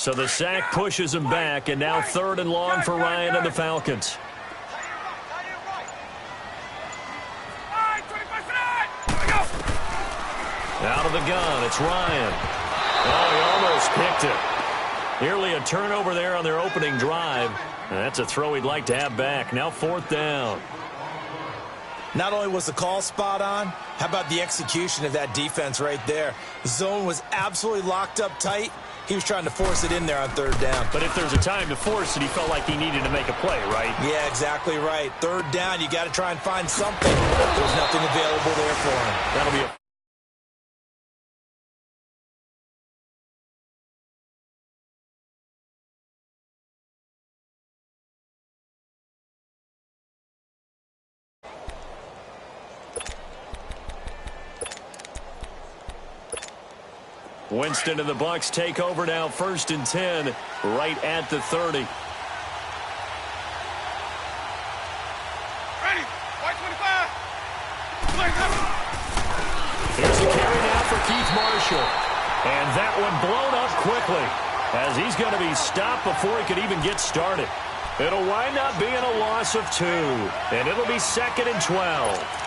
So the sack pushes him back, and now 3rd and long for Ryan and the Falcons. Out of the gun, it's Ryan. Oh, he almost picked it. Nearly a turnover there on their opening drive. And that's a throw he'd like to have back. Now 4th down. Not only was the call spot on, how about the execution of that defense right there? The zone was absolutely locked up tight. He was trying to force it in there on 3rd down. But if there's a time to force it, he felt like he needed to make a play, right? Yeah, exactly right. 3rd down, you got to try and find something. There's nothing available there for him. That'll be a Winston and the Bucs take over now, 1st and 10, right at the 30. Ready. White 25. Here's a carry now for Keith Marshall. And that one blown up quickly, as he's going to be stopped before he could even get started. It'll wind up being a loss of 2, and it'll be 2nd and 12.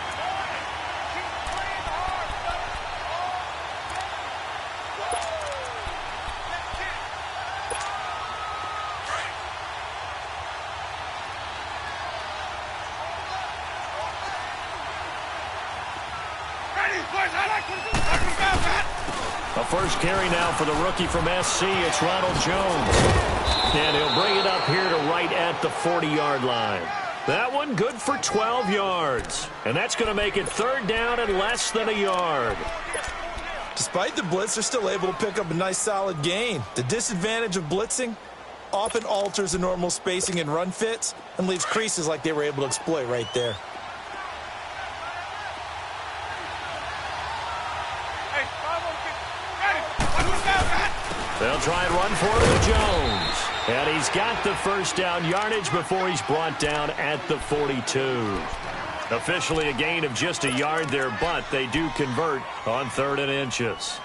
A first carry now for the rookie from SC. It's Ronald Jones. And he'll bring it up here to right at the 40-yard line. That one good for 12 yards. And that's going to make it 3rd down and less than a yard. Despite the blitz, they're still able to pick up a nice solid gain. The disadvantage of blitzing often alters the normal spacing and run fits and leaves creases like they were able to exploit right there. They'll try and run for it with Jones. And he's got the 1st down yardage before he's brought down at the 42. Officially a gain of just a yard there, but they do convert on 3rd and inches.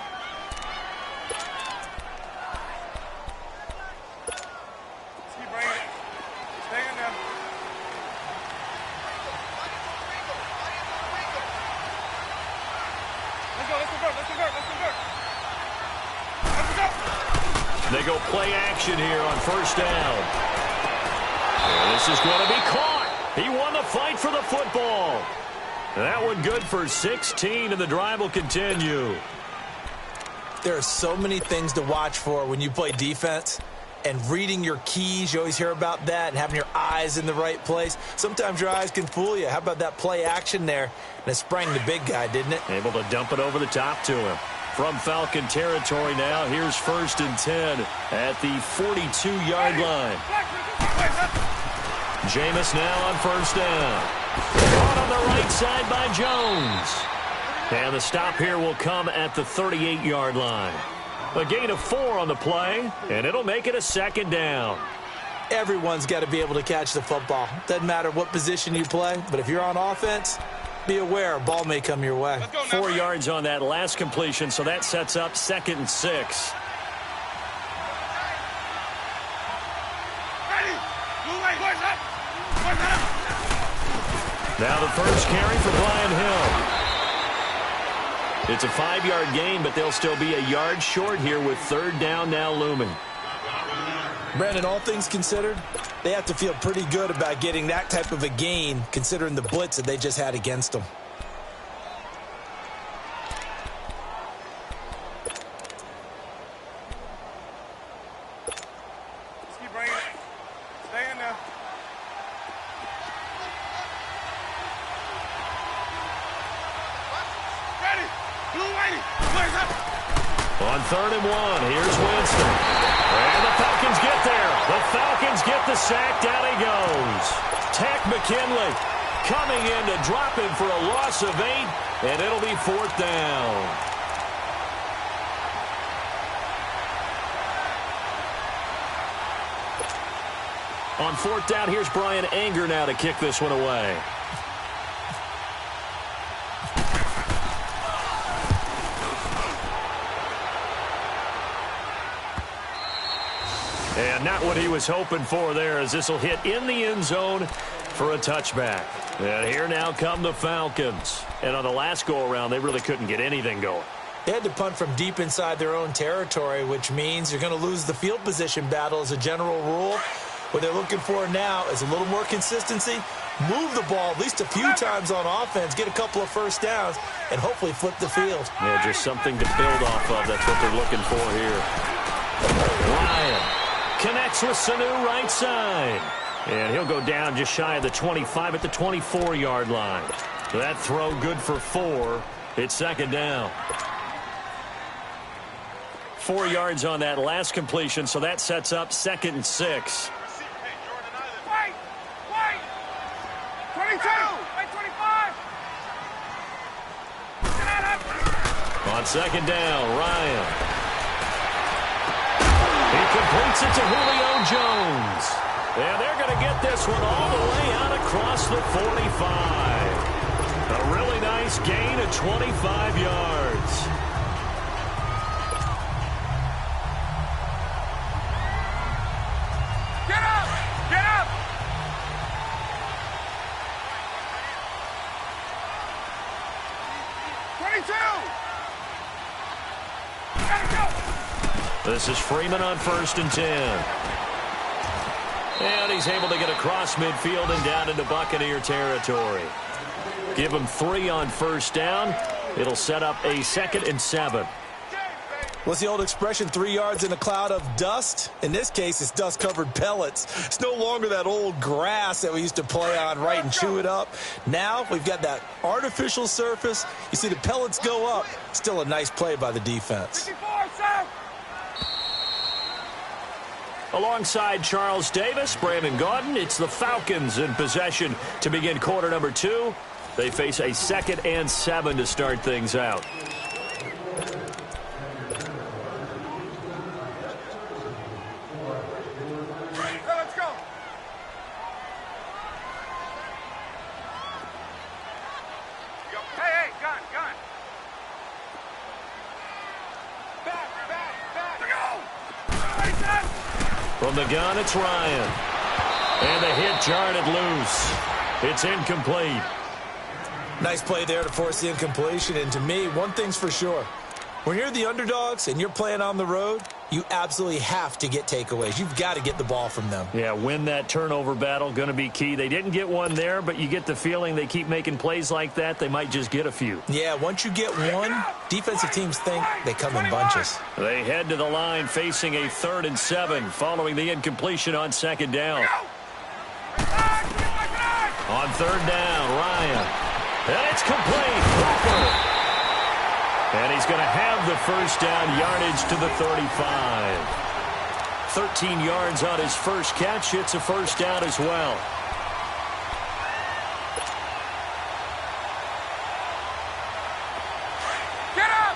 Keep bringing it. Stay in there. Let's go, let's convert, let's convert, let's convert. They go play action here on 1st down. And this is going to be caught. He won the fight for the football. That one good for 16, and the drive will continue. There are so many things to watch for when you play defense. And reading your keys, you always hear about that, and having your eyes in the right place. Sometimes your eyes can fool you. How about that play action there? And it sprang the big guy, didn't it? Able to dump it over the top to him. From Falcon territory now, here's 1st and 10 at the 42-yard line. Jameis now on 1st down. Caught on the right side by Jones. And the stop here will come at the 38-yard line. A gain of 4 on the play, and it'll make it a 2nd down. Everyone's got to be able to catch the football. Doesn't matter what position you play, but if you're on offense, be aware a ball may come your way. 4 yards on that last completion, so that sets up 2nd and 6. Now the first carry for Brian Hill. It's a 5-yard gain, but they'll still be a yard short here with 3rd down now looming. Brandon, all things considered, they have to feel pretty good about getting that type of a gain, considering the blitz that they just had against them. Just keep bringing it. Stay in there. Ready. Blue lady. Blaze up. On 3rd and 1, here's Winston. And the Falcons get there. The Falcons get the sack. Down he goes. Tack McKinley coming in to drop him for a loss of 8, and it'll be 4th down. On 4th down, here's Brian Anger now to kick this one away. And not what he was hoping for there, as this will hit in the end zone for a touchback. And here now come the Falcons. And on the last go-around, they really couldn't get anything going. They had to punt from deep inside their own territory, which means you're going to lose the field position battle as a general rule. What they're looking for now is a little more consistency, move the ball at least a few times on offense, get a couple of first downs, and hopefully flip the field. Yeah, just something to build off of. That's what they're looking for here. Ryan connects with Sanu right side. And he'll go down just shy of the 25 at the 24-yard line. That throw good for 4. It's second down. 4 yards on that last completion, so that sets up 2nd and 6. Wait! 22! Wait, 25! On second down, Ryan. He completes it to Julio Jones. And they're going to get this one all the way out across the 45. A really nice gain of 25 yards. Get up! Get up! This is Freeman on 1st and 10. And he's able to get across midfield and down into Buccaneer territory. Give him 3 on 1st down. It'll set up a 2nd and 7. What's the old expression, 3 yards in a cloud of dust? In this case, it's dust-covered pellets. It's no longer that old grass that we used to play on, right, and chew it up. Now we've got that artificial surface. You see the pellets go up. Still a nice play by the defense. 54, sir! Alongside Charles Davis, Brandon Gaudin, it's the Falcons in possession to begin quarter number 2. They face a 2nd and 7 to start things out. Let's go! Hey, gun! Back! Go! From the gun, it's Ryan. And the hit jarred it loose. It's incomplete. Nice play there to force the incompletion. And to me, one thing's for sure. When you're the underdogs and you're playing on the road, you absolutely have to get takeaways. You've got to get the ball from them. Yeah, win that turnover battle, going to be key. They didn't get one there, but you get the feeling they keep making plays like that, they might just get a few. Yeah, once you get one, defensive teams think they come in bunches. They head to the line facing a 3rd and 7 following the incompletion on 2nd down. On 3rd down, Ryan. And it's complete. Cooper. And he's going to have the first down, yardage to the 35. 13 yards on his first catch. It's a first down as well. Get up!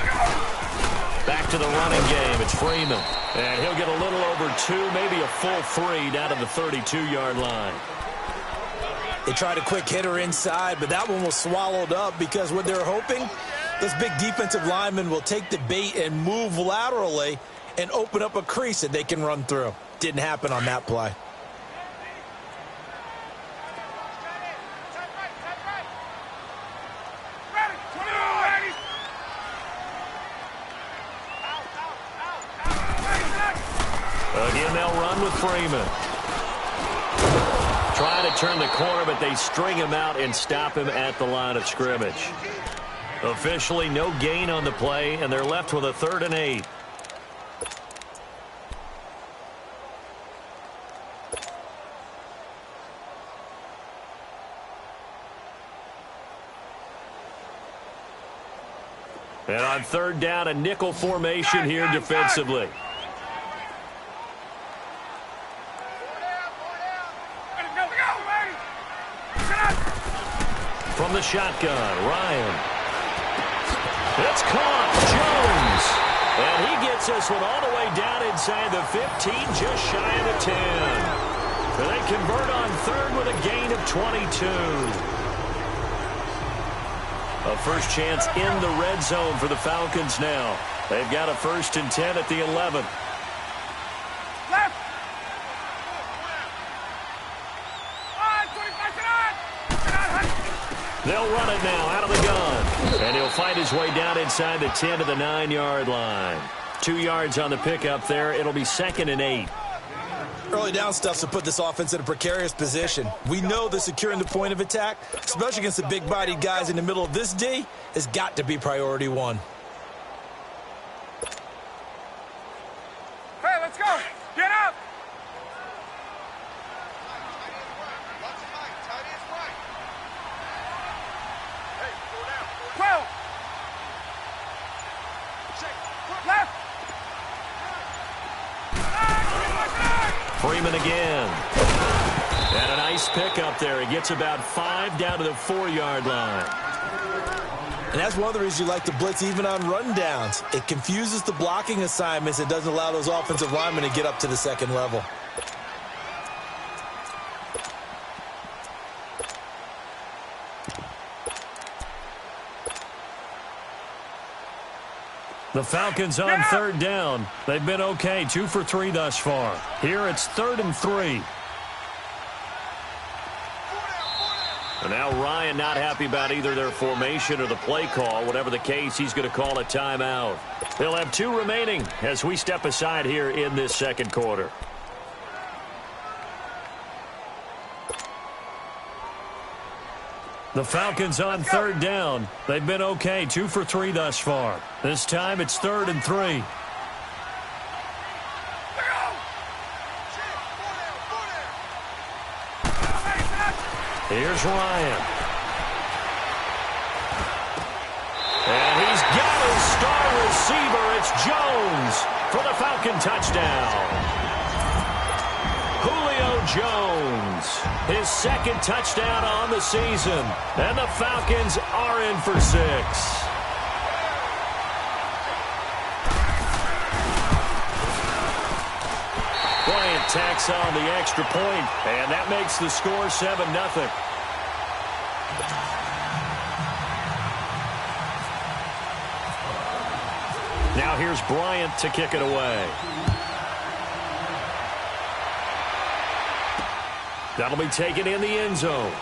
Hey! Back to the running game. It's Freeman. And he'll get a little over 2, maybe a full 3 down to the 32-yard line. They tried a quick hitter inside, but that one was swallowed up because what they're hoping, this big defensive lineman will take the bait and move laterally and open up a crease that they can run through. Didn't happen on that play. Again, they'll run with Freeman. Trying to turn the corner, but they string him out and stop him at the line of scrimmage. Officially, no gain on the play, and they're left with a 3rd and 8. And on 3rd down, a nickel formation here defensively. From the shotgun, Ryan. It's caught, Jones. And he gets this one all the way down inside the 15, just shy of the 10. And they convert on 3rd with a gain of 22. A first chance in the red zone for the Falcons now. They've got a 1st and 10 at the 11. Left. They'll run it now out of the gun. And he'll fight his way down inside the 10 to the 9-yard line. 2 yards on the pickup there. It'll be 2nd and 8. Early down stuff to put this offense in a precarious position. We know that securing the point of attack, especially against the big-bodied guys in the middle of this D, has got to be priority one. Hey, let's go. Get up. Hey, go down. 12. Left. Freeman again. And a nice pickup there. He gets about 5 down to the 4-yard line. And that's one of the reasons you like to blitz even on rundowns. It confuses the blocking assignments. It doesn't allow those offensive linemen to get up to the second level. The Falcons on 3rd down. They've been okay, 2 for 3 thus far. Here it's 3rd and 3. And now Ryan not happy about either their formation or the play call. Whatever the case, he's going to call a timeout. They'll have 2 remaining as we step aside here in this second quarter. The Falcons on 3rd down. They've been okay, 2 for 3 thus far. This time it's 3rd and 3. Here's Ryan. And he's got his star receiver. It's Jones for the Falcon touchdown. Julio Jones, his 2nd touchdown on the season. And the Falcons are in for 6. Bryant tacks on the extra point, and that makes the score 7-0. Now here's Bryant to kick it away. That'll be taken in the end zone.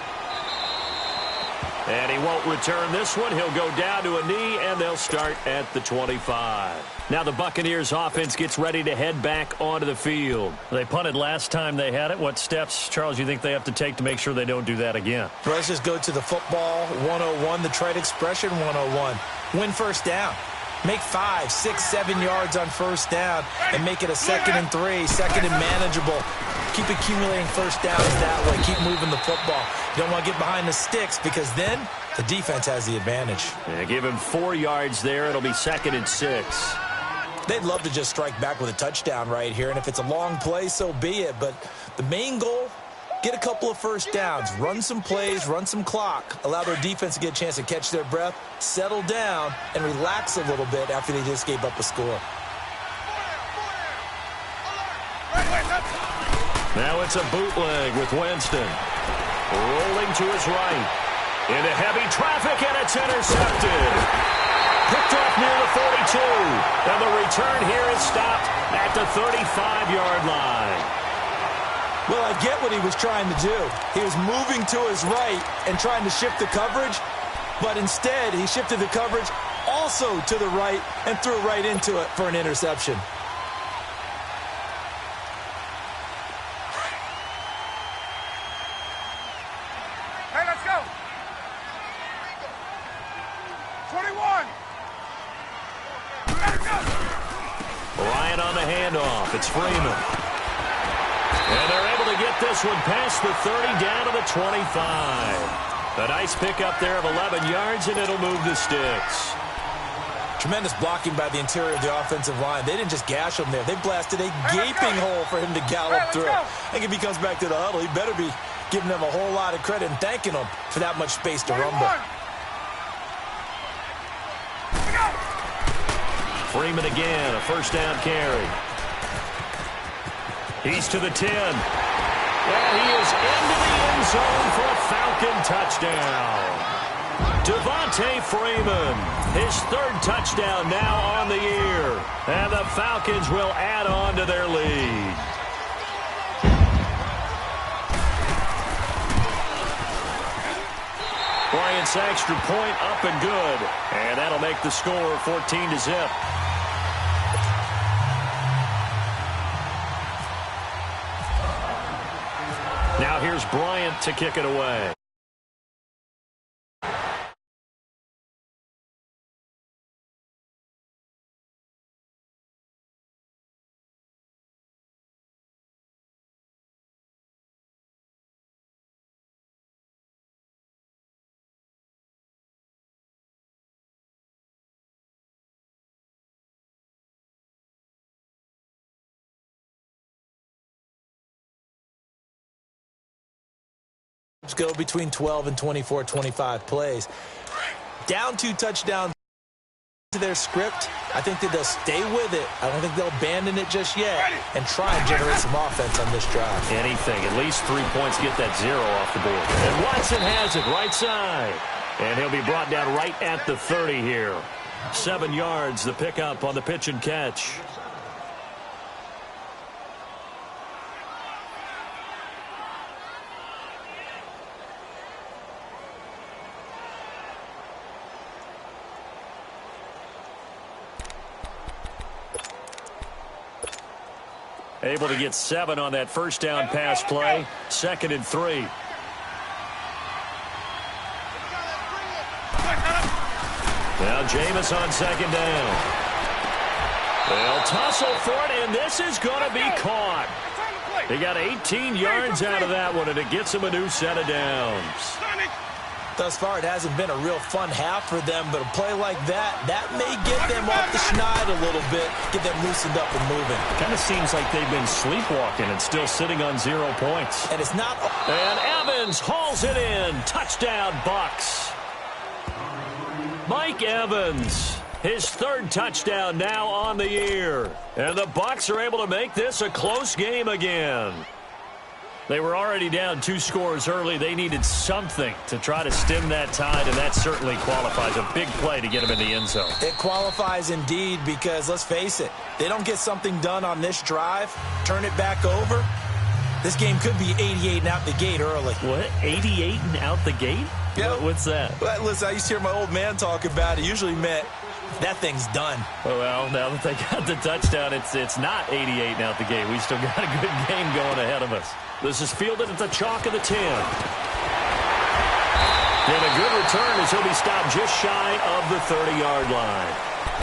And he won't return this one. He'll go down to a knee, and they'll start at the 25. Now the Buccaneers offense gets ready to head back onto the field. They punted last time they had it. What steps, Charles, you think they have to take to make sure they don't do that again? Let's just go to the football 101, the trite expression 101. Win first down. Make 5, 6, 7 yards on first down and make it a 2nd and 3, 2nd and manageable. Keep accumulating first downs that way. Keep moving the football. You don't want to get behind the sticks because then the defense has the advantage. Yeah, give him 4 yards there. It'll be 2nd and 6. They'd love to just strike back with a touchdown right here, and if it's a long play, so be it. But the main goal, get a couple of first downs, run some plays, run some clock, allow their defense to get a chance to catch their breath, settle down, and relax a little bit after they just gave up a score. Now it's a bootleg with Winston. Rolling to his right. Into heavy traffic, and it's intercepted. Picked off near the 42. And the return here is stopped at the 35-yard line. Well, I get what he was trying to do. He was moving to his right and trying to shift the coverage, but instead he shifted the coverage also to the right and threw right into it for an interception. Hey, let's go. 21. Let's go. Ryan on the handoff. It's Freeman. And they're able to get this one past the 30 down to the 25. A nice pickup there of 11 yards, and it'll move the sticks. Tremendous blocking by the interior of the offensive line. They didn't just gash him there. They blasted a gaping hole for him to gallop through. I think if he comes back to the huddle, he better be giving them a whole lot of credit and thanking them for that much space to rumble. Freeman again, a first down carry. He's to the 10. And he is into the end zone for a Falcon touchdown. Devontae Freeman, his third touchdown now on the year. And the Falcons will add on to their lead. Bryant's extra point up and good. And that'll make the score 14-0. Now here's Bryant to kick it away. Go between 12 and 24, 25 plays. Down 2 touchdowns to their script. I think that they'll stay with it. I don't think they'll abandon it just yet and try and generate some offense on this drive. Anything. At least 3 points, get that 0 off the board. And Watson has it right side. And he'll be brought down right at the 30 here. 7 yards, the pickup on the pitch and catch. Able to get 7 on that first down pass play. 2nd and 3. Now Jameis on 2nd down. They'll tussle for it, and this is going to be caught. He got 18 yards out of that one, and it gets him a new set of downs. Thus far, it hasn't been a real fun half for them, but a play like that may get them off the schneid a little bit, get them loosened up and moving. Kind of seems like they've been sleepwalking and still sitting on 0 points. And it's not... And Evans hauls it in. Touchdown, Bucs. Mike Evans, his 3rd touchdown now on the year. And the Bucs are able to make this a close game again. They were already down 2 scores early. They needed something to try to stem that tide, and that certainly qualifies. A big play to get him in the end zone. It qualifies indeed because, let's face it, they don't get something done on this drive, turn it back over, this game could be 88 and out the gate early. What? 88 and out the gate? Yeah. What's that? Well, listen, I used to hear my old man talk about it. Usually meant that thing's done. Well, now that they got the touchdown, it's not 88 and out the gate. We still got a good game going ahead of us. This is fielded at the chalk of the 10. And a good return as he'll be stopped just shy of the 30-yard line.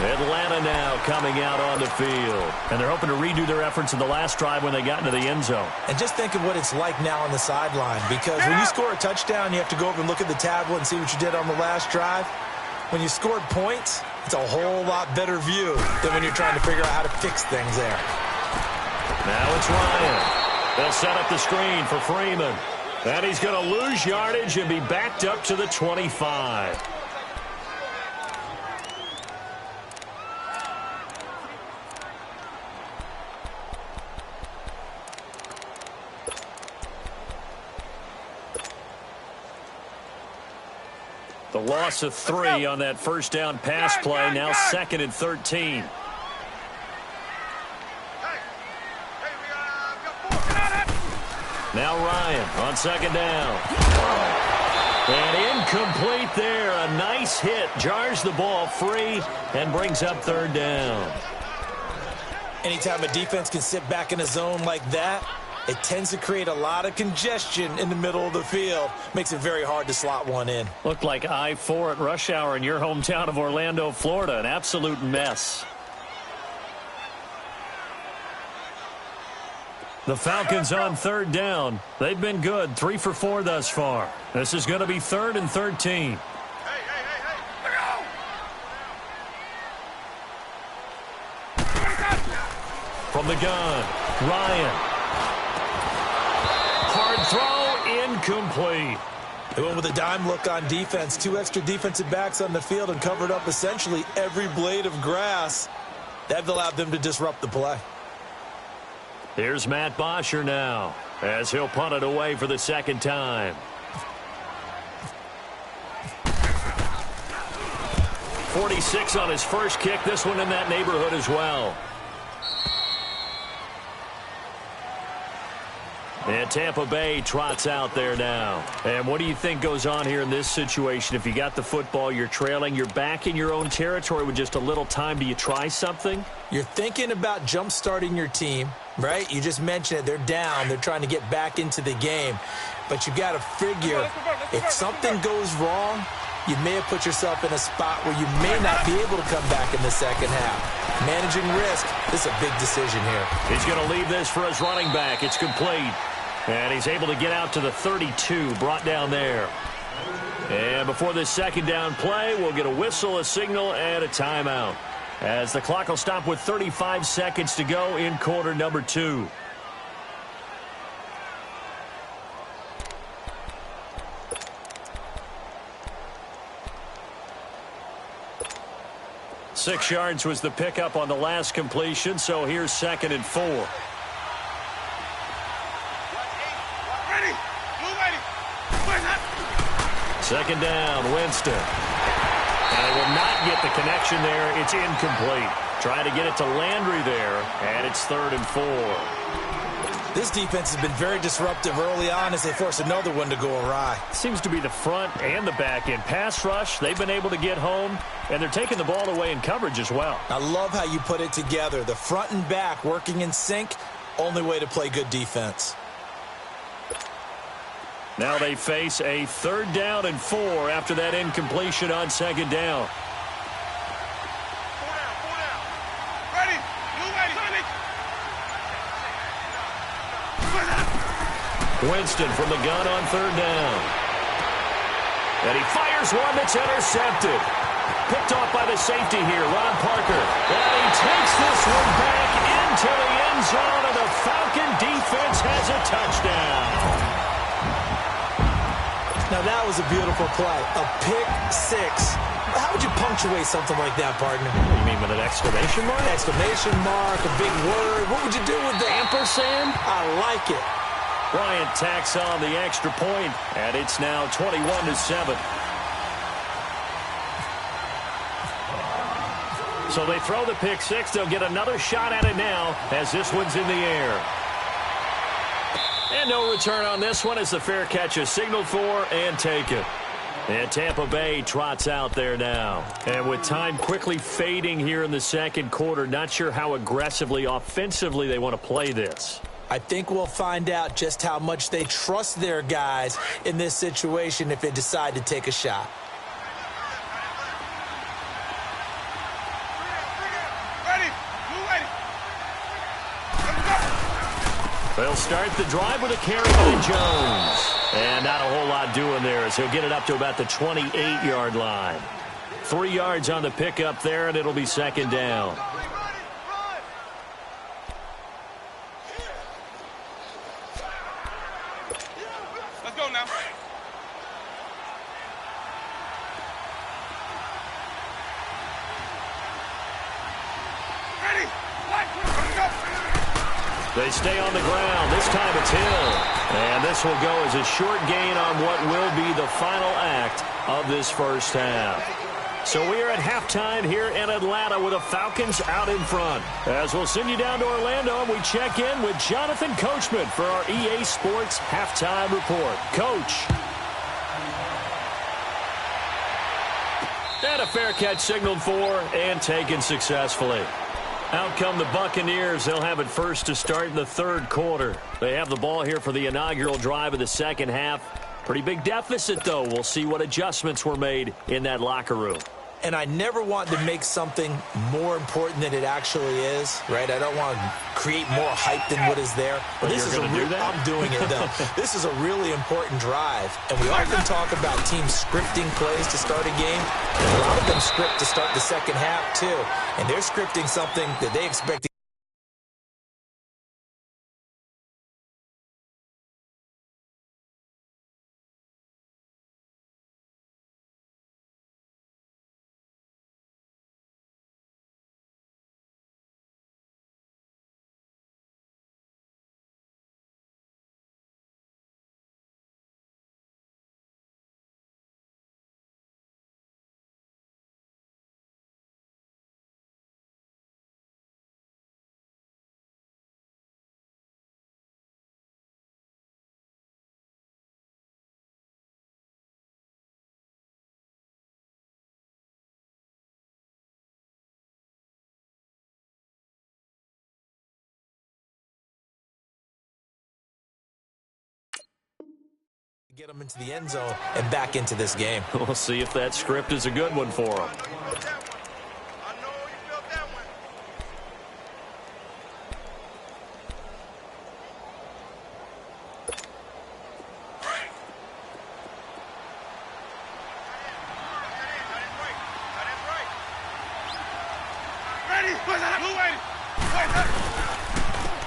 Atlanta now coming out on the field. And they're hoping to redo their efforts in the last drive when they got into the end zone. And just think of what it's like now on the sideline, because when you score a touchdown, you have to go over and look at the tablet and see what you did on the last drive. When you scored points, it's a whole lot better view than when you're trying to figure out how to fix things there. Now it's Ryan. They'll set up the screen for Freeman. And he's going to lose yardage and be backed up to the 25. The loss of 3 on that first down pass play. Now 2nd and 13. Now Ryan on 2nd down. And incomplete there. A nice hit. Jars the ball free and brings up 3rd down. Anytime a defense can sit back in a zone like that, it tends to create a lot of congestion in the middle of the field. Makes it very hard to slot one in. Looked like I-4 at rush hour in your hometown of Orlando, Florida. An absolute mess. The Falcons on 3rd down. They've been good. 3 for 4 thus far. This is going to be 3rd and 13. From the gun, Ryan. Hard throw, incomplete. They went with a dime look on defense. 2 extra defensive backs on the field and covered up essentially every blade of grass. That allowed them to disrupt the play. Here's Matt Bosher now as he'll punt it away for the 2nd time. 46 on his first kick. This one in that neighborhood as well. And Tampa Bay trots out there now. And what do you think goes on here in this situation? If you got the football, you're trailing, you're back in your own territory with just a little time. Do you try something? You're thinking about jump-starting your team, right? You just mentioned it. They're down. They're trying to get back into the game. But you got to figure, if something goes wrong, you may have put yourself in a spot where you may not be able to come back in the second half. Managing risk, this is a big decision here. He's going to leave this for his running back. It's complete. And he's able to get out to the 32, brought down there. And before this second down play, we'll get a whistle, a signal, and a timeout, as the clock will stop with 35 seconds to go in quarter number 2. Six yards was the pickup on the last completion, so here's 2nd and 4. Second down, Winston. And they will not get the connection there. It's incomplete. Trying to get it to Landry there, and it's 3rd and 4. This defense has been very disruptive early on as they force another one to go awry. Seems to be the front and the back end. Pass rush, they've been able to get home, and they're taking the ball away in coverage as well. I love how you put it together. The front and back working in sync, only way to play good defense. Now they face a 3rd down and 4 after that incompletion on 2nd down. Winston from the gun on 3rd down. And he fires one that's intercepted. Picked off by the safety here, Ron Parker. And he takes this one back into the end zone, and the Falcon defense has a touchdown. Now, that was a beautiful play. A pick six. How would you punctuate something like that, partner? You mean with an exclamation mark? Exclamation mark, a big word. What would you do with that? Ampersand? I like it. Bryant tacks on the extra point, and it's now 21-7. So they throw the pick six. They'll get another shot at it now as this one's in the air. And no return on this one as the fair catch is signaled for and taken. And Tampa Bay trots out there now. And with time quickly fading here in the second quarter, not sure how aggressively, offensively they want to play this. I think we'll find out just how much they trust their guys in this situation if they decide to take a shot. They'll start the drive with a carry to Jones. And not a whole lot doing there as he'll get it up to about the 28-yard line. 3 yards on the pickup there, and it'll be 2nd down. Let's go now. Ready? Let's go. They stay on the ground. This time it's Hill. And this will go as a short gain on what will be the final act of this first half. So we are at halftime here in Atlanta with the Falcons out in front. As we'll send you down to Orlando, and we check in with Jonathan Coachman for our EA Sports Halftime Report. Coach. And a fair catch signaled for and taken successfully. Out come the Buccaneers. They'll have it first to start in the third quarter. They have the ball here for the inaugural drive of the second half. Pretty big deficit, though. We'll see what adjustments were made in that locker room. And I never want to make something more important than it actually is, right? I don't want to create more hype than what is there. But this is I'm doing it, though. This is a really important drive. And we often talk about teams scripting plays to start a game. And a lot of them script to start the second half, too. And they're scripting something that they expect to Get them into the end zone and back into this game. We'll see if that script is a good one for them.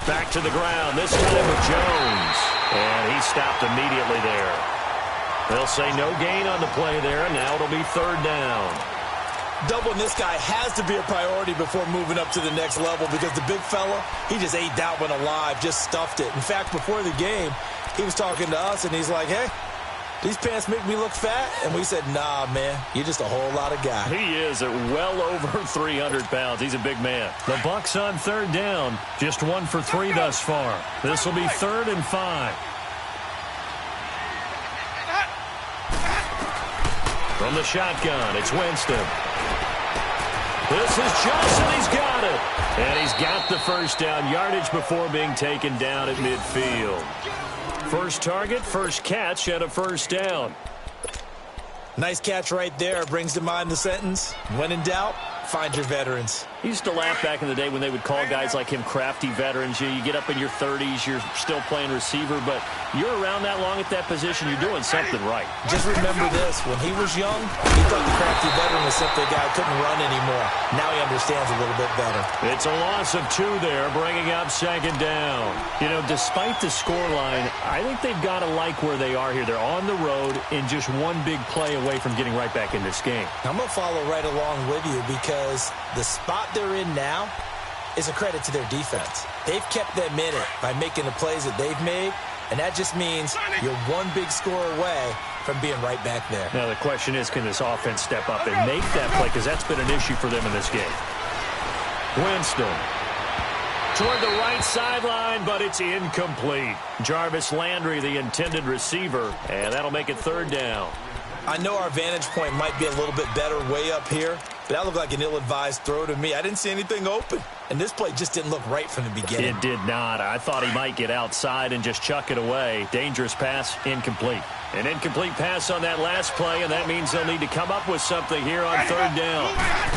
Back to the ground, this time with Jones. And he stopped immediately there. They'll say no gain on the play there, and now it'll be third down. Doubling this guy has to be a priority before moving up to the next level because the big fella, he just ate that one alive, just stuffed it. In fact, before the game, he was talking to us, and he's like, hey, these pants make me look fat? And we said, nah, man, you're just a whole lot of guy. He is at well over 300 pounds. He's a big man. The Bucs on third down. Just 1 for 3 thus far. This will be 3rd and 5. From the shotgun, it's Winston. This is Johnson. He's got it. And he's got the first down yardage before being taken down at midfield. First target, first catch, and a first down. Nice catch right there. Brings to mind the sentence, when in doubt, find your veterans. I used to laugh back in the day when they would call guys like him crafty veterans. You get up in your 30s, you're still playing receiver, but you're around that long at that position, you're doing something right. Just remember this. When he was young, he thought the crafty veteran was simply a guy who couldn't run anymore. Now he understands a little bit better. It's a loss of 2 there, bringing up second down. You know, despite the scoreline, I think they've got to like where they are here. They're on the road and just one big play away from getting right back in this game. I'm going to follow right along with you because the spot they're in now is a credit to their defense. They've kept them in it by making the plays that they've made, and that just means you're one big score away from being right back there. Now the question is, can this offense step up and make that play, because that's been an issue for them in this game. Winston toward the right sideline, but it's incomplete. Jarvis Landry, the intended receiver, and that'll make it third down. I know our vantage point might be a little bit better way up here, but that looked like an ill-advised throw to me. I didn't see anything open, and this play just didn't look right from the beginning. It did not. I thought he might get outside and just chuck it away. Dangerous pass, incomplete. An incomplete pass on that last play, and that means they'll need to come up with something here on third down.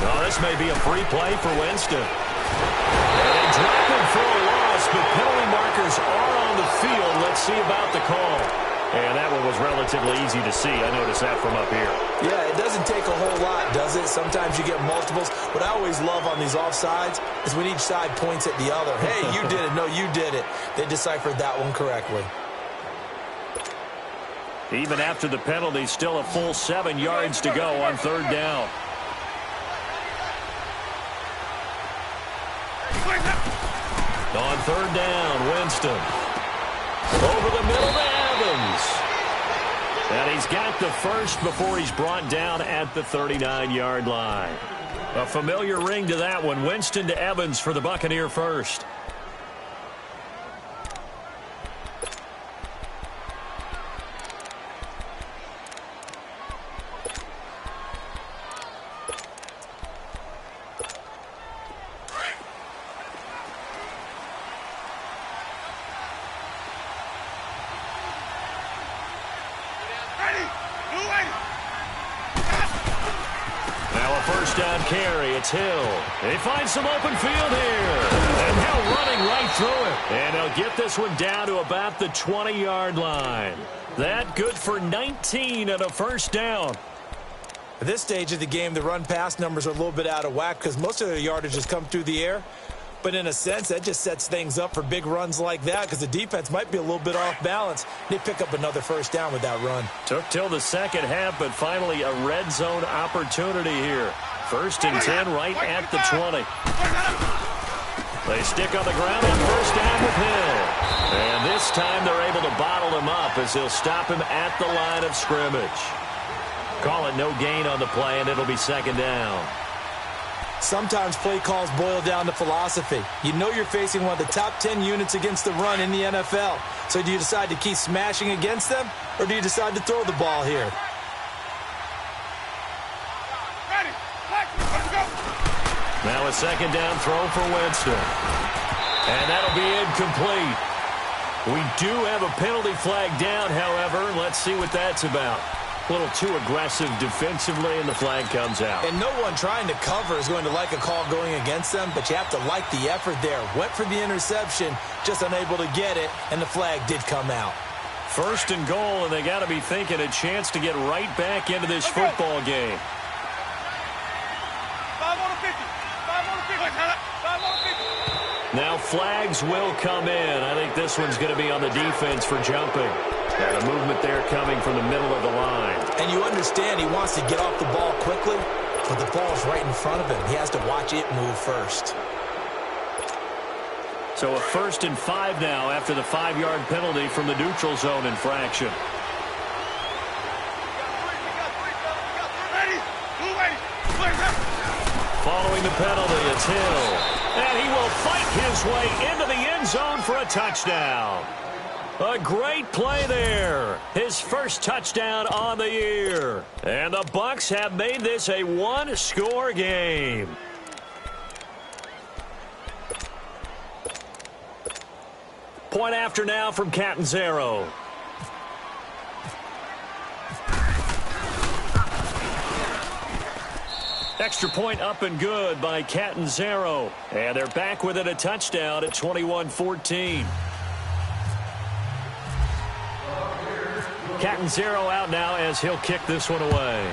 Oh, this may be a free play for Winston. And they drop him for a loss, but penalty markers are on the field. Let's see about the call. And that one was relatively easy to see. I noticed that from up here. Yeah, it doesn't take a whole lot, does it? Sometimes you get multiples. What I always love on these offsides is when each side points at the other. Hey, you did it. No, you did it. They deciphered that one correctly. Even after the penalty, still a full 7 yards to go on third down. On third down, Winston. Over the middle to Evans. And he's got the first before he's brought down at the 39-yard line. A familiar ring to that one. Winston to Evans for the Buccaneer first. Carry, it's Hill. They find some open field here. And Hill running right through it. And he'll get this one down to about the 20-yard line. That good for 19 and a first down. At this stage of the game, the run-pass numbers are a little bit out of whack because most of their yardage has come through the air. But in a sense, that just sets things up for big runs like that because the defense might be a little bit off balance. They pick up another first down with that run. Took till the second half, but finally a red zone opportunity here. First and 10 right at the 20. They stick on the ground on first down with Hill. And this time they're able to bottle him up as he'll stop him at the line of scrimmage. Call it no gain on the play, and it'll be second down. Sometimes play calls boil down to philosophy. You know you're facing one of the top 10 units against the run in the NFL. So do you decide to keep smashing against them, or do you decide to throw the ball here? Now a second down throw for Winston. And that'll be incomplete. We do have a penalty flag down, however. Let's see what that's about. A little too aggressive defensively, and the flag comes out. And no one trying to cover is going to like a call going against them, but you have to like the effort there. Went for the interception, just unable to get it, and the flag did come out. First and goal, and they got to be thinking a chance to get right back into this football game. 5 on the 50. 5 on the 50. 5 on the 50. Now flags will come in. I think this one's going to be on the defense for jumping. And a movement there coming from the middle of the line. And you understand he wants to get off the ball quickly, but the ball's right in front of him. He has to watch it move first. So a 1st and 5 now after the 5-yard penalty from the neutral zone infraction. Following the penalty, it's Hill. And he will fight his way into the end zone for a touchdown. A great play there. His first touchdown on the year. And the Bucs have made this a one-score game. Point after now from Catanzaro. Extra point up and good by Catanzaro. And they're back within a touchdown at 21-14. Catanzaro out now as he'll kick this one away.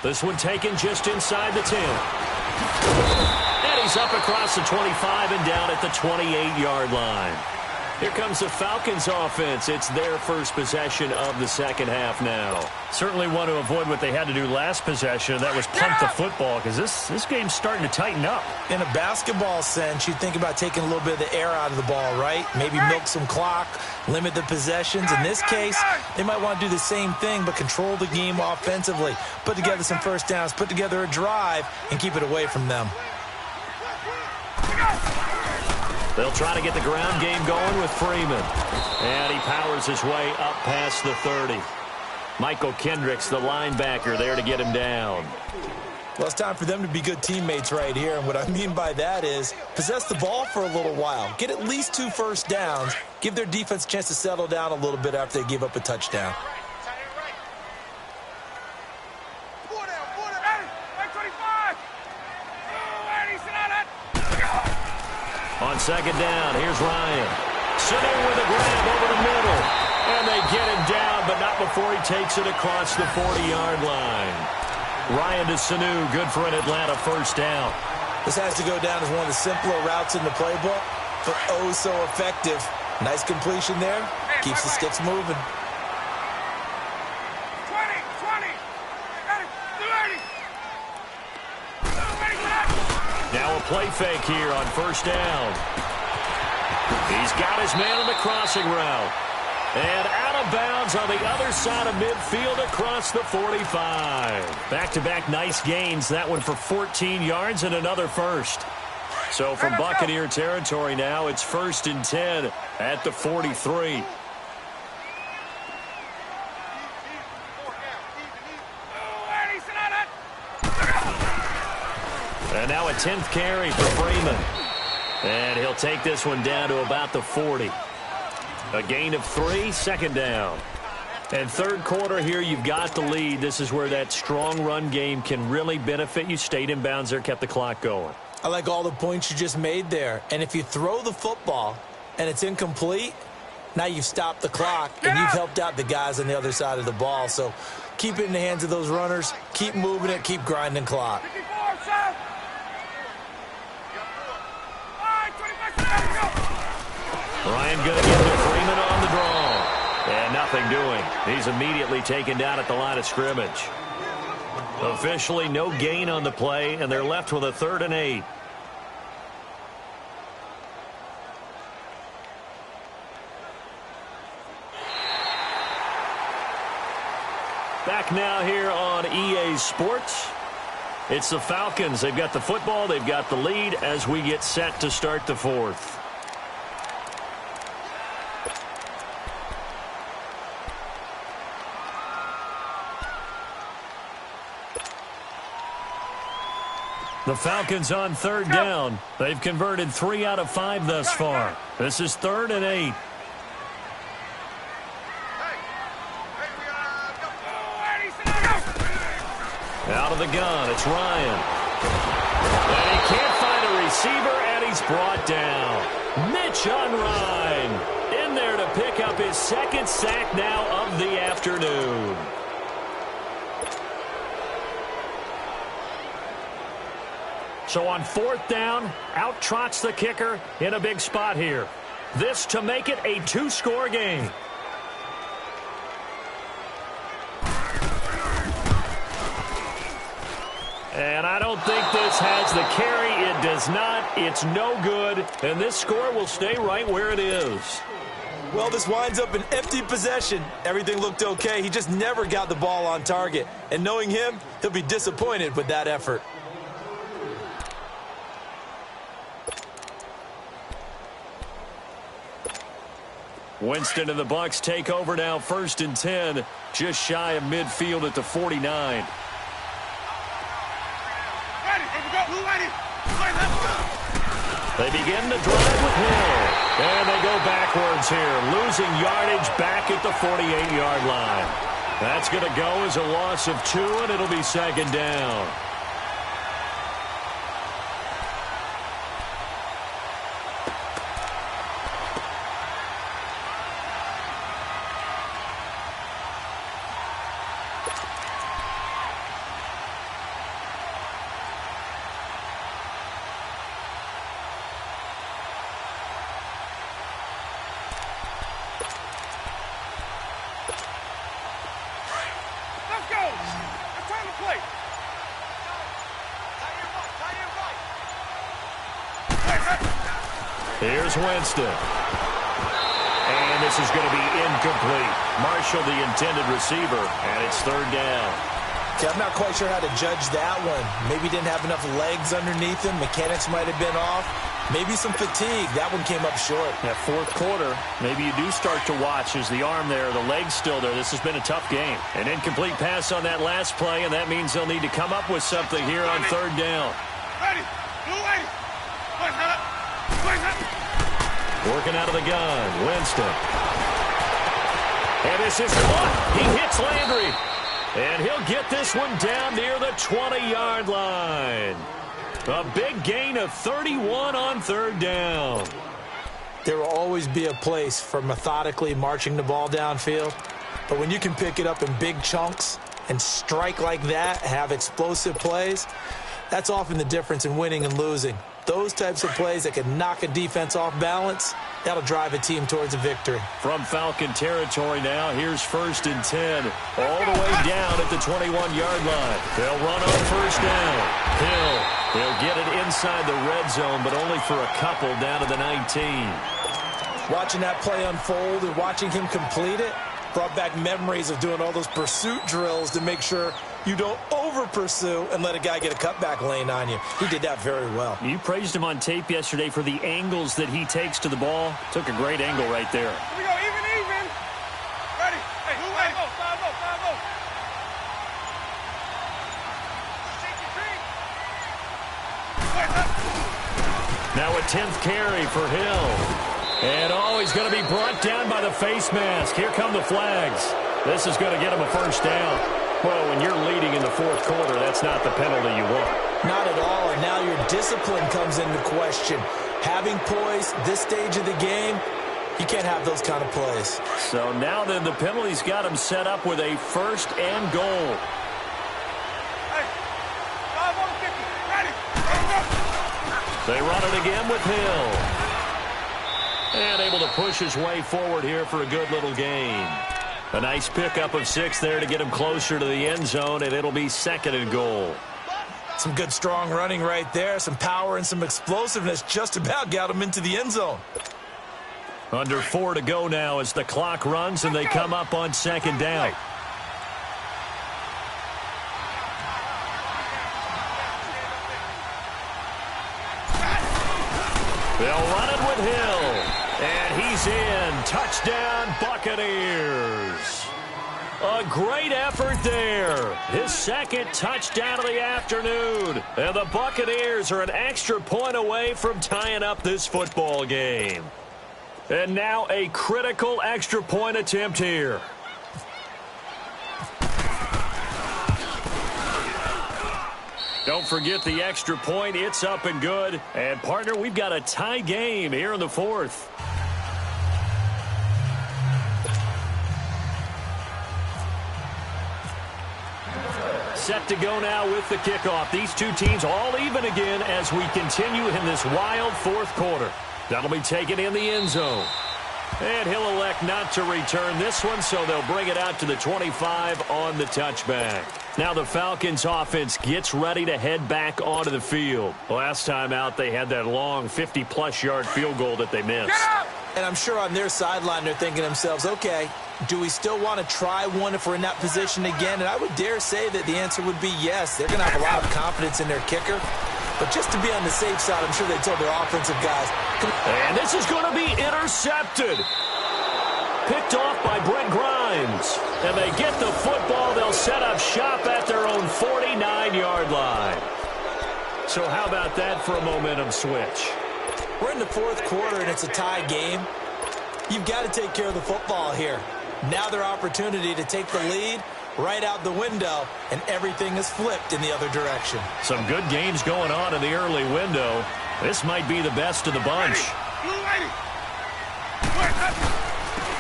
This one taken just inside the 10. And he's up across the 25 and down at the 28-yard line. Here comes the Falcons offense. It's their first possession of the second half now. Certainly want to avoid what they had to do last possession. That was pump the football because this game's starting to tighten up. In a basketball sense, you think about taking a little bit of the air out of the ball, right? Maybe milk some clock, limit the possessions. In this case, they might want to do the same thing but control the game offensively. Put together some first downs, put together a drive, and keep it away from them. They'll try to get the ground game going with Freeman. And he powers his way up past the 30. Michael Kendricks, the linebacker, there to get him down. Well, it's time for them to be good teammates right here. And what I mean by that is possess the ball for a little while. Get at least 2 first downs. Give their defense a chance to settle down a little bit after they give up a touchdown. On second down, here's Ryan. Sitting with a grab over the middle. And they get him down, but not before he takes it across the 40-yard line. Ryan to Sanu, good for an Atlanta first down. This has to go down as one of the simpler routes in the playbook, but oh so effective. Nice completion there. Keeps the sticks moving. 20. Now a play fake here on first down. He's got his man on the crossing route. And out of bounds on the other side of midfield across the 45. Back-to-back nice gains. That one for 14 yards and another first. So from Buccaneer territory now, it's 1st and 10 at the 43. And now a 10th carry for Freeman. And he'll take this one down to about the 40. A gain of 3, second down. And third quarter here, you've got the lead. This is where that strong run game can really benefit you. Stayed in bounds there, kept the clock going. I like all the points you just made there. And if you throw the football and it's incomplete, now you've stopped the clock and you've helped out the guys on the other side of the ball. So keep it in the hands of those runners. Keep moving it. Keep grinding clock. 54, sir. Ryan going to get to Freeman on the draw. And nothing doing. He's immediately taken down at the line of scrimmage. Officially no gain on the play, and they're left with a 3rd and 8. Back now here on EA Sports. It's the Falcons. They've got the football. They've got the lead as we get set to start the 4th. The Falcons on third down. They've converted 3 out of 5 thus far. This is 3rd and 8. Out of the gun, it's Ryan. And he can't find a receiver, and he's brought down. Mitch Unrein in there to pick up his 2nd sack now of the afternoon. So on 4th down, out trots the kicker in a big spot here. This to make it a 2-score game. And I don't think this has the carry. It does not. It's no good. And this score will stay right where it is. Well, this winds up an empty possession. Everything looked okay. He just never got the ball on target. And knowing him, he'll be disappointed with that effort. Winston and the Bucs take over now, 1st and 10, just shy of midfield at the 49. They begin to drive with Hill. And they go backwards here, losing yardage back at the 48-yard line. That's going to go as a loss of 2, and it'll be 2nd down. Here's Winston. And this is going to be incomplete. Marshall, the intended receiver, and it's 3rd down. Okay, I'm not quite sure how to judge that one. Maybe he didn't have enough legs underneath him. Mechanics might have been off. Maybe some fatigue. That one came up short. That 4th quarter, maybe you do start to watch as the arm there, the leg's still there. This has been a tough game. An incomplete pass on that last play, and that means they'll need to come up with something here on 3rd down. Ready. Blue lady. Working out of the gun, Winston. And this is caught. He hits Landry. And he'll get this one down near the 20-yard line. A big gain of 31 on 3rd down. There will always be a place for methodically marching the ball downfield. But when you can pick it up in big chunks and strike like that, have explosive plays, that's often the difference in winning and losing. Those types of plays that can knock a defense off balance, that'll drive a team towards a victory. From Falcon territory now, here's 1st and 10, all the way down at the 21-yard line. They'll run on 1st down. Hill, he'll get it inside the red zone, but only for a couple down to the 19. Watching that play unfold and watching him complete it brought back memories of doing all those pursuit drills to make sure you don't over-pursue and let a guy get a cutback lane on you. He did that very well. You praised him on tape yesterday for the angles that he takes to the ball. Took a great angle right there. Here we go, even. Ready. Hey, who ready? 5-0. Now a 10th carry for Hill. And he's going to be brought down by the face mask. Here come the flags. This is going to get him a 1st down. Well, when you're leading in the 4th quarter, that's not the penalty you want. Not at all, and now your discipline comes into question. Having poise this stage of the game, you can't have those kind of plays. So now then the penalty's got him set up with a 1st and goal. Hey, 5 on 50. Ready. They run it again with Hill. And able to push his way forward here for a good little gain. A nice pickup of 6 there to get him closer to the end zone, and it'll be 2nd and goal. Some good strong running right there. Some power and some explosiveness just about got him into the end zone. Under 4 to go now as the clock runs and they come up on 2nd down. They'll run it with Hill. And he's in. Touchdown, Buccaneers. A great effort there. His second touchdown of the afternoon. And the Buccaneers are an extra point away from tying up this football game. And now a critical extra point attempt here. Don't forget the extra point. It's up and good. And, partner, we've got a tie game here in the fourth. Set to go now with the kickoff. These two teams all even again as we continue in this wild fourth quarter. That'll be taken in the end zone. And he'll elect not to return this one, so they'll bring it out to the 25 on the touchback. Now the Falcons offense gets ready to head back onto the field. Last time out, they had that long 50-plus yard field goal that they missed. And I'm sure on their sideline they're thinking to themselves, okay, do we still want to try one if we're in that position again? And I would dare say that the answer would be yes. They're going to have a lot of confidence in their kicker. But just to be on the safe side, I'm sure they told their offensive guys. And this is going to be intercepted. Picked off by Brent Grimes. And they get the football. They'll set up shop at their own 49-yard line. So how about that for a momentum switch? We're in the fourth quarter, and it's a tie game. You've got to take care of the football here. Now their opportunity to take the lead right out the window, and everything is flipped in the other direction. Some good games going on in the early window. This might be the best of the bunch.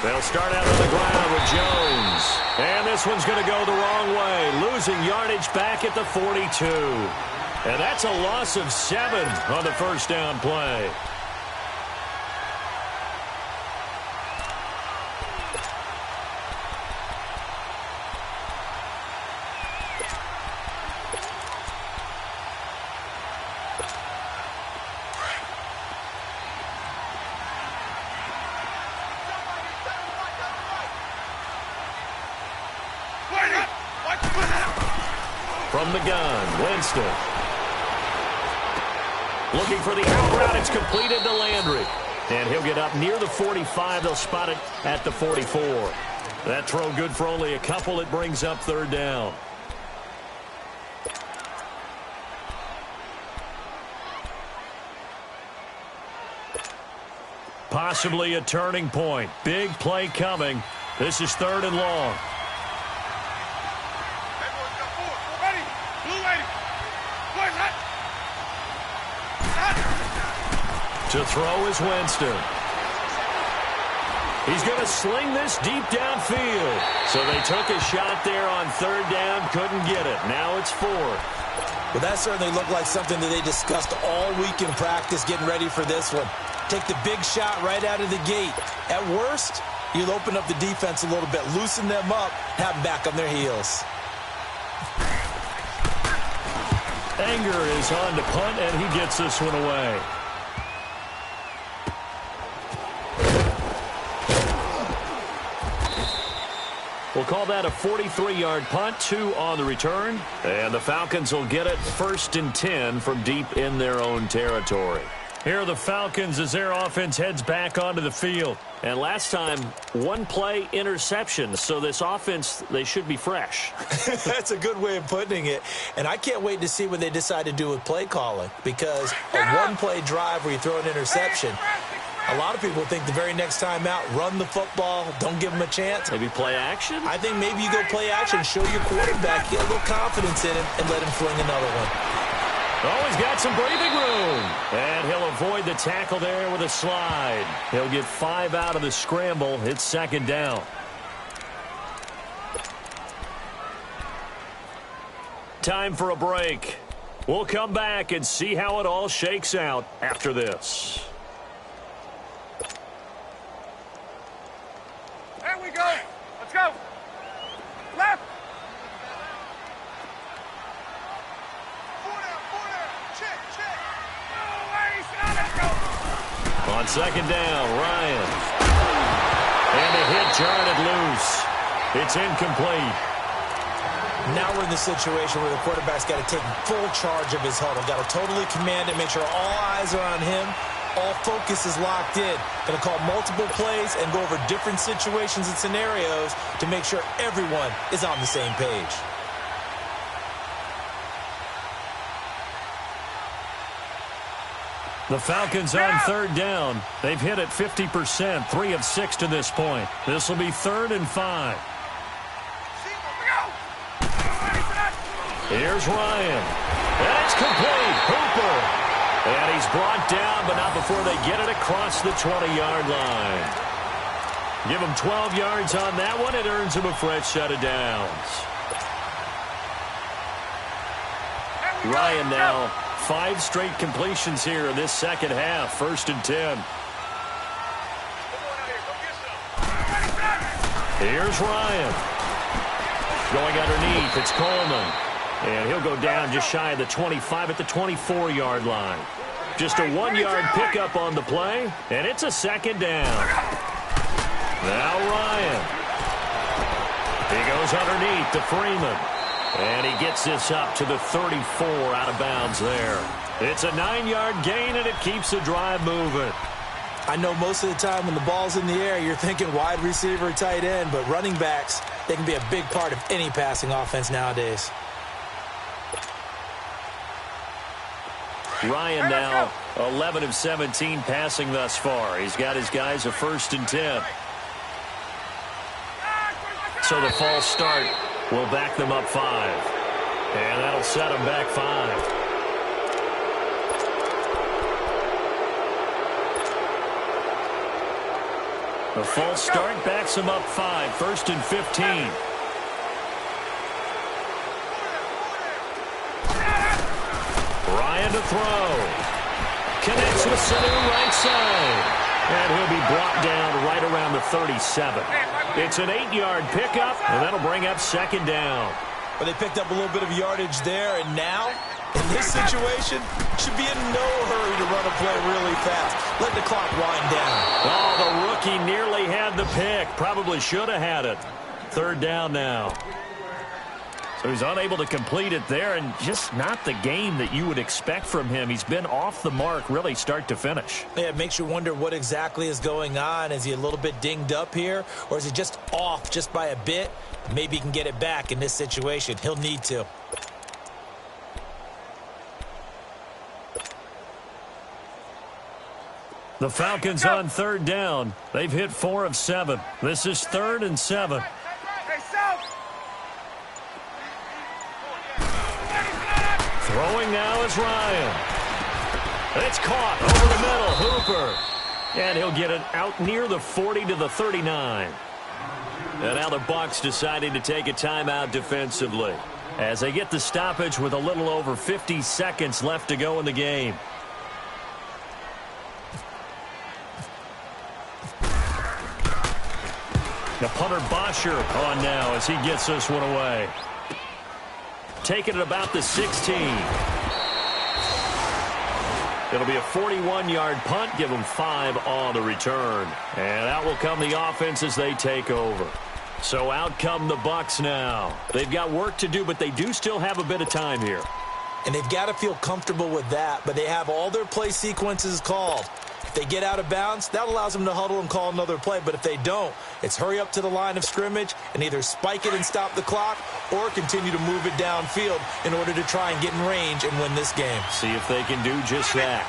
They'll start out on the ground with Jones. And this one's going to go the wrong way, losing yardage back at the 42. And that's a loss of 7 on the first down play. From the gun, Winston. Looking for the out route. It's completed to Landry. And he'll get up near the 45. They'll spot it at the 44. That throw good for only a couple. It brings up third down. Possibly a turning point. Big play coming. This is third and long. To throw is Winston. He's going to sling this deep downfield. So they took a shot there on third down, couldn't get it. Now it's fourth. Well, that certainly looked like something that they discussed all week in practice, getting ready for this one. Take the big shot right out of the gate. At worst, you'll open up the defense a little bit, loosen them up, have them back on their heels. Anger is on to punt, and he gets this one away. We'll call that a 43-yard punt, 2 on the return. And the Falcons will get it 1st and 10 from deep in their own territory. Here are the Falcons as their offense heads back onto the field. And last time, one play interception. So this offense, they should be fresh. That's a good way of putting it. And I can't wait to see what they decide to do with play calling. Because a one-play drive where you throw an interception, a lot of people think the very next time out, run the football, don't give them a chance. Maybe play action? I think maybe you go play action, show your quarterback, get a little confidence in him, and let him fling another one. Oh, he's got some breathing room. And he'll avoid the tackle there with a slide. He'll get 5 out of the scramble. It's second down. Time for a break. We'll come back and see how it all shakes out after this. There we go. Let's go. Left. Check. Oh, let's go. On second down, Ryan. And a hit jarred loose. It's incomplete. Now we're in the situation where the quarterback's got to take full charge of his huddle. Got to totally command it, make sure all eyes are on him, All focus is locked in. Going to call multiple plays and go over different situations and scenarios to make sure everyone is on the same page. The Falcons on third down. They've hit it 50%, 3 of 6 to this point. This will be 3rd and 5. Here's Ryan. And it's complete. Hooper. And he's brought down, but not before they get it across the 20-yard line. Give him 12 yards on that one. It earns him a fresh set of downs. Ryan now, 5 straight completions here in this second half. 1st and 10. Here's Ryan. Going underneath, it's Coleman. And he'll go down just shy of the 25 at the 24-yard line. Just a 1-yard pickup on the play, and it's a 2nd down. Now Ryan. He goes underneath to Freeman. And he gets this up to the 34 out of bounds there. It's a 9-yard gain, and it keeps the drive moving. I know most of the time when the ball's in the air, you're thinking wide receiver, tight end, but running backs, they can be a big part of any passing offense nowadays. Ryan now 11 of 17 passing thus far. He's got his guys a 1st and 10. So the false start will back them up 5. And that'll set them back 5. The false start backs them up 5. 1st and 15. Ryan to throw. Connects with center right side. And he'll be brought down right around the 37. It's an 8-yard pickup, and that'll bring up 2nd down. Well, they picked up a little bit of yardage there, and now, in this situation, should be in no hurry to run a play really fast. Let the clock wind down. Oh, the rookie nearly had the pick. Probably should have had it. 3rd down now. So he's unable to complete it there, and just not the game that you would expect from him. He's been off the mark really start to finish. Yeah, it makes you wonder what exactly is going on. Is he a little bit dinged up here, or is he just off just by a bit? Maybe he can get it back in this situation. He'll need to. The Falcons on 3rd down. They've hit 4 of 7. This is 3rd and 7. Throwing now is Ryan. It's caught over the middle. Hooper. And he'll get it out near the 40 to the 39. And now the Bucs deciding to take a timeout defensively as they get the stoppage with a little over 50 seconds left to go in the game. The punter Bosher on now as he gets this one away. Taking it about the 16. It'll be a 41-yard punt. Give them 5 on the return. And out will come the offense as they take over. So out come the Bucs now. They've got work to do, but they do still have a bit of time here. And they've got to feel comfortable with that, but they have all their play sequences called. If they get out of bounds, that allows them to huddle and call another play. But if they don't, it's hurry up to the line of scrimmage and either spike it and stop the clock or continue to move it downfield in order to try and get in range and win this game. See if they can do just that.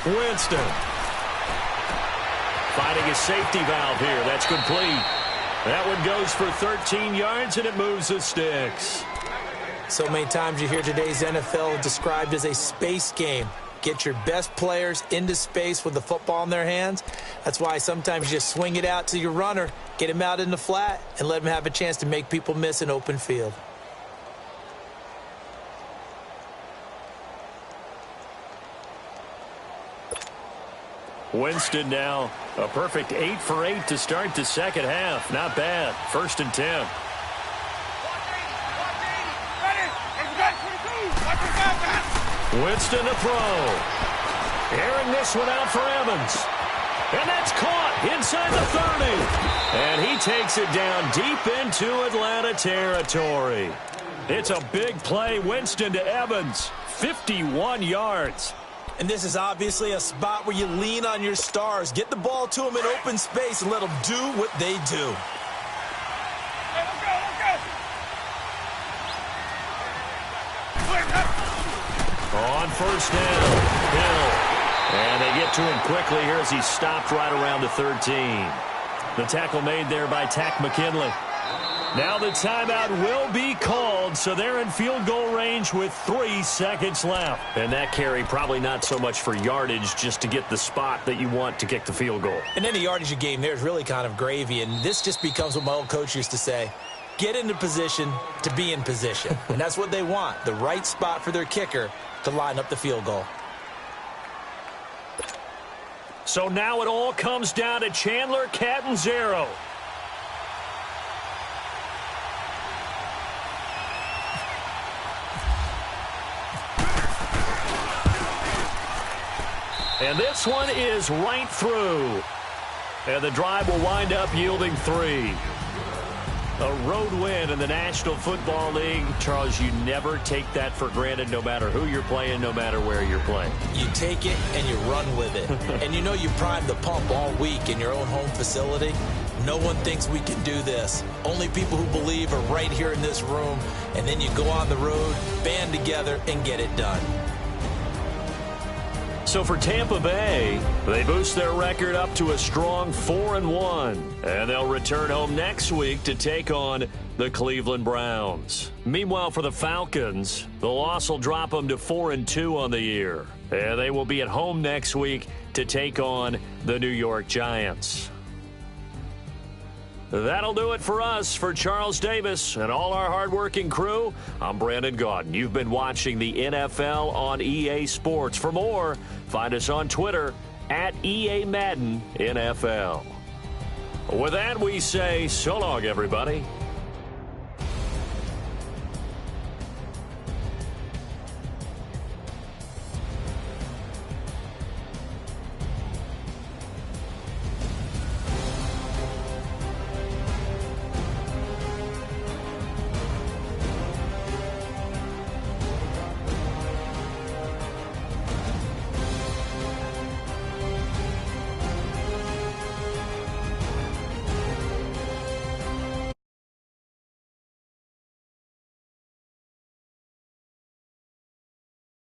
Winston. Finding a safety valve here. That's complete. That one goes for 13 yards, and it moves the sticks. So many times you hear today's NFL described as a space game. Get your best players into space with the football in their hands. That's why sometimes you just swing it out to your runner, get him out in the flat, and let him have a chance to make people miss an open field. Winston now a perfect 8 for 8 to start the second half. Not bad. 1st and 10. Winston to throw. Airing this one out for Evans. And that's caught inside the 30. And he takes it down deep into Atlanta territory. It's a big play. Winston to Evans. 51 yards. And this is obviously a spot where you lean on your stars. Get the ball to them in open space and let them do what they do. On first down, Hill. And they get to him quickly here as he stopped right around the 13. The tackle made there by Tack McKinley. Now the timeout will be called, so they're in field goal range with 3 seconds left. And that carry probably not so much for yardage, just to get the spot that you want to kick the field goal. And any yardage you gain there is really kind of gravy, and this just becomes what my old coach used to say. Get into position to be in position. And that's what they want, the right spot for their kicker to line up the field goal. So now it all comes down to Chandler Catanzaro. And this one is right through. And the drive will wind up yielding 3. A road win in the National Football League. Charles, you never take that for granted, no matter who you're playing, no matter where you're playing. You take it and you run with it. And you know you primed the pump all week in your own home facility. No one thinks we can do this. Only people who believe are right here in this room. And then you go on the road, band together, and get it done. So for Tampa Bay, they boost their record up to a strong 4-1. And they'll return home next week to take on the Cleveland Browns. Meanwhile, for the Falcons, the loss will drop them to 4-2 on the year. And they will be at home next week to take on the New York Giants. That'll do it for us. For Charles Davis and all our hardworking crew, I'm Brandon Gaudin. You've been watching the NFL on EA Sports. For more, find us on Twitter at EA Madden NFL. With that, we say so long, everybody.